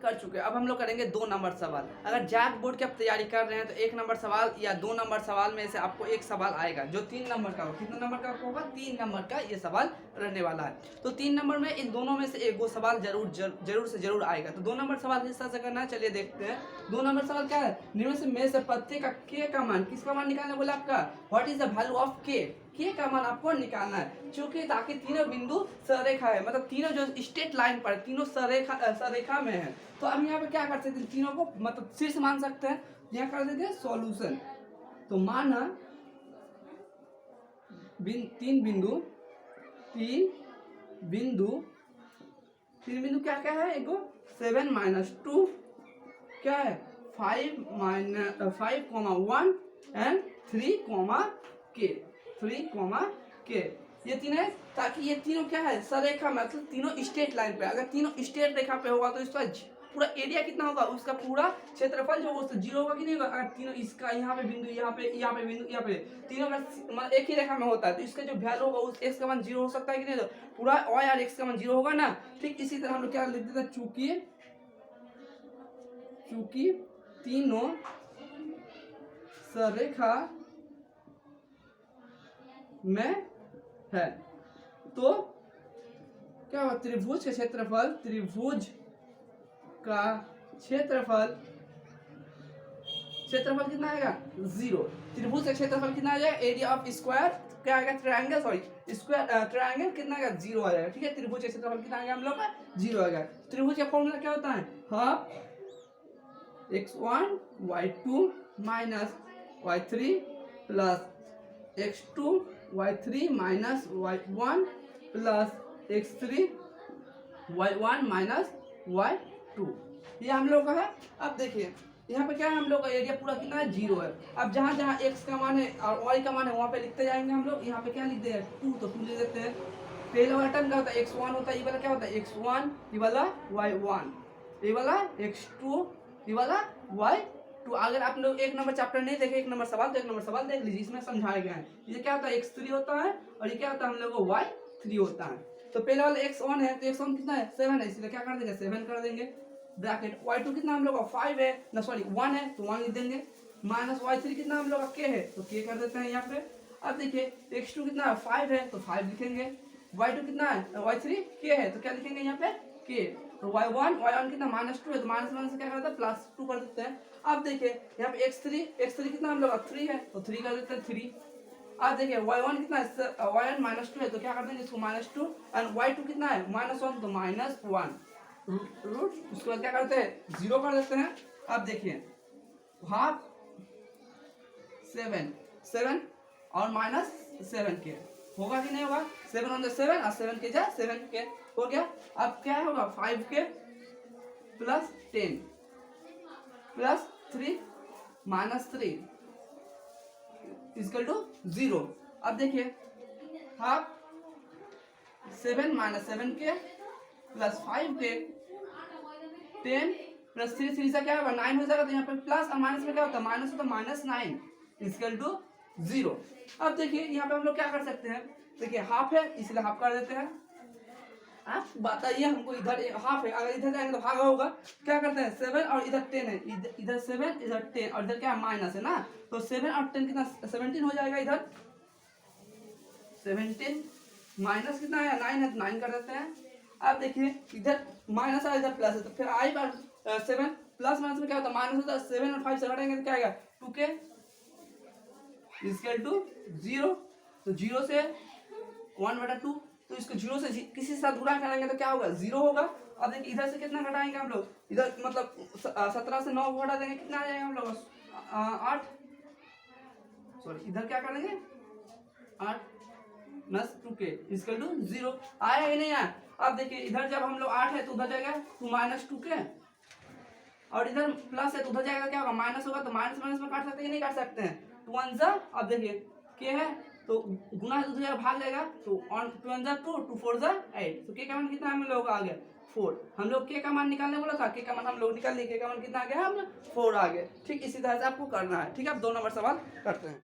कर चुके हैं। अब हम लोग करेंगे 2 नंबर सवाल। अगर जैक बोर्ड की आप तैयारी कर रहे हैं तो 1 नंबर सवाल या 2 नंबर सवाल में से आपको एक सवाल आएगा जो 3 नंबर का होगा। कितना नंबर का होगा? 3 नंबर का ये सवाल रहने वाला है। तो 3 नंबर में इन दोनों में से एक वो सवाल जरूर से जरूर आएगा। तो 2 नंबर सवाल किस तरह से करना है चलिए देखते हैं। 2 नंबर सवाल क्या है? निम्न में से प्रत्येक का के का मान, किसका मान निकालना बोला आपका? What is the value of के का मान आपको निकालना है। चूंकि ताकि तीनों बिंदु सरेखा है, मतलब तीनों जो स्ट्रेट लाइन पर तीनों सरेखा में है। तो अब यहाँ पे क्या कर सकते हैं? तीनों को मतलब शीर्ष मान सकते हैं। यहाँ कर देते हैं सॉल्यूशन। तो माना तीन बिंदु क्या क्या है? एक 7 - 2 क्या है? 5, 1 एंड 3, के ये तीन है। ताकि ये तीनों क्या है? सरेखा, मतलब तीनों स्ट्रेट लाइन पे। अगर तीनों स्ट्रेट रेखा पे होगा तो इसका पूरा एरिया कितना होगा? उसका पूरा क्षेत्रफल जो होगा 0 होगा कि नहीं होगा? अगर तीनों इसका यहाँ पे बिंदु, यहाँ पे बिंदु, यहाँ पे तीनों का एक ही रेखा में होता है तो इसका जो वैल्यू होगा उस x का मान 0 हो सकता है कि नहीं? तो पूरा y और x का मान 0 होगा ना। ठीक इसी तरह हम लोग क्या लिख देते हैं? चूंकि तीनों सरेखा में है तो क्या होगा? त्रिभुज का क्षेत्रफल कितना आएगा? 0। त्रिभुज का क्षेत्रफल कितना आ जाएगा? एरिया ऑफ स्क्वायर क्या आएगा? ट्रायंगल, सॉरी स्क्वायर ट्रायंगल कितना आएगा? 0 आ जाएगा। ठीक है, त्रिभुज का क्षेत्रफल कितना आएगा हम लोग का? 0 आएगा। त्रिभुज का फॉर्मूला क्या होता है? Half x1 y2 minus y3 plus x2 y3 minus y1 plus x3 y1 minus y2। ये हम लोग का है। अब देखिए यहाँ पे क्या है? हम लोग का एरिया पूरा कितना है? 0 है। अब जहाँ जहाँ x का मान है और y का मान है वहाँ पे लिखते जाएंगे हम लोग। यहाँ पे क्या लिख दें? 2, तो 2 लिख देते हैं। पहले वाला टर्म क्या होता है? x1 होता है, ये वाला क्या होता है? x1, ये वाला y1, ये वाला x2, ये वाला y2। अगर आप लोग 1 नंबर चैप्टर नहीं देखे 1 नंबर सवाल, तो 1 नंबर सवाल देख लीजिए, इसमें समझाया गया है। ये क्या होता है? x3 होता है और ये क्या होता है? हम लोग को y3 होता है। तो पहले वाला x1 है तो x1 कितना है? 7 है, इसलिए क्या कर देंगे? 7 कर देंगे। ब्रैकेट y2 कितना हम लोग का? 5 है ना, सॉरी 1 है तो 1 लिख देंगे। माइनस y3 कितना हम लोग का? k है तो k कर देते हैं यहाँ पे। अब देखिए x2 कितना है? 5 है तो 5 लिखेंगे। y2 कितना है? y3 k है तो क्या लिखेंगे यहाँ पे? k। तो y1 कितना? -2 है तो माइनस से क्या करते हैं? +2 कर देते हैं। अब देखिए यहाँ पे x3 कितना हम लोग का? 3 है तो 3 कर देते हैं 3। अब देखिए y1 कितना है? y1 -2 है तो क्या कर देंगे? इसको -2 एंड y2 कितना है? -1 तो -1 रूट उसके बाद क्या करते हैं? 0 कर देते हैं। अब देखिए हाफ 7 और -7 के होगा कि नहीं होगा? 7 on the 7 और 7 के जा 7 के हो गया। अब क्या होगा? 5 के प्लस 10 प्लस 3 -3 इक्वल टू 0। अब देखिए हाफ 7 -7 के प्लस 5 के 10 प्लस 3 से क्या होगा? 9 हो जाएगा। तो यहाँ पे प्लस और माइनस में क्या होता है? माइनस होता है -9 इक्वल टू 0। अब देखिए यहाँ पे हम लोग क्या कर सकते हैं? देखिए हाफ है इसलिए हाफ कर देते हैं। आप बताइए हमको, इधर हाफ है, अगर इधर जाएंगे तो भागा होगा। क्या करते हैं? 7 और इधर 10 है, इधर 7 इधर 10 और इधर क्या है? माइनस है ना। तो 7 और 10 कितना? 17 हो जाएगा। इधर 17 माइनस कितना है? 9 है तो 9 कर देते हैं। अब देखिए इधर माइनस है इधर प्लस है तो फिर आई बार 7 प्लस माइनस में क्या होता है? माइनस होता है। 7 और 5 से घटाएंगे तो क्या आएगा? 2k equal to 0। तो 0 से 1/2 तो इसको 0 से किसी के साथ गुणा करेंगे तो क्या होगा? 0 होगा। अब देखिए इधर से कितना घटाएंगे हम लोग? इधर मतलब 17 से 9 घटा देंगे, कितना आ जाएगा हम लोग? 8, सॉरी इधर क्या करेंगे? 8 प्लस 2k इक्वल टू 0 आया ही नहीं आया। अब देखिए इधर जब हम लोग 8 है तो उधर जाएगा 2 - 2k और इधर प्लस है तो उधर जाएगा क्या होगा? माइनस होगा। तो माइनस माइनस में काट सकते हैं कि नहीं काट सकते हैं? 2 1 जा। अब देखिए k है तो गुना उधर जाएगा भाग जाएगा। तो 2 1 जा 2 2 4 जा 8 तो k का मान कितना हम लोग आ गया? 4। हम लोग k का मान निकालने बोला था, k का मान हम लोग निकाल लिए। k का मान कितना आ गया? हम 4 आ गए। ठीक इसी तरह से आपको करना है। ठीक है, अब 2 नंबर सवाल करते हैं।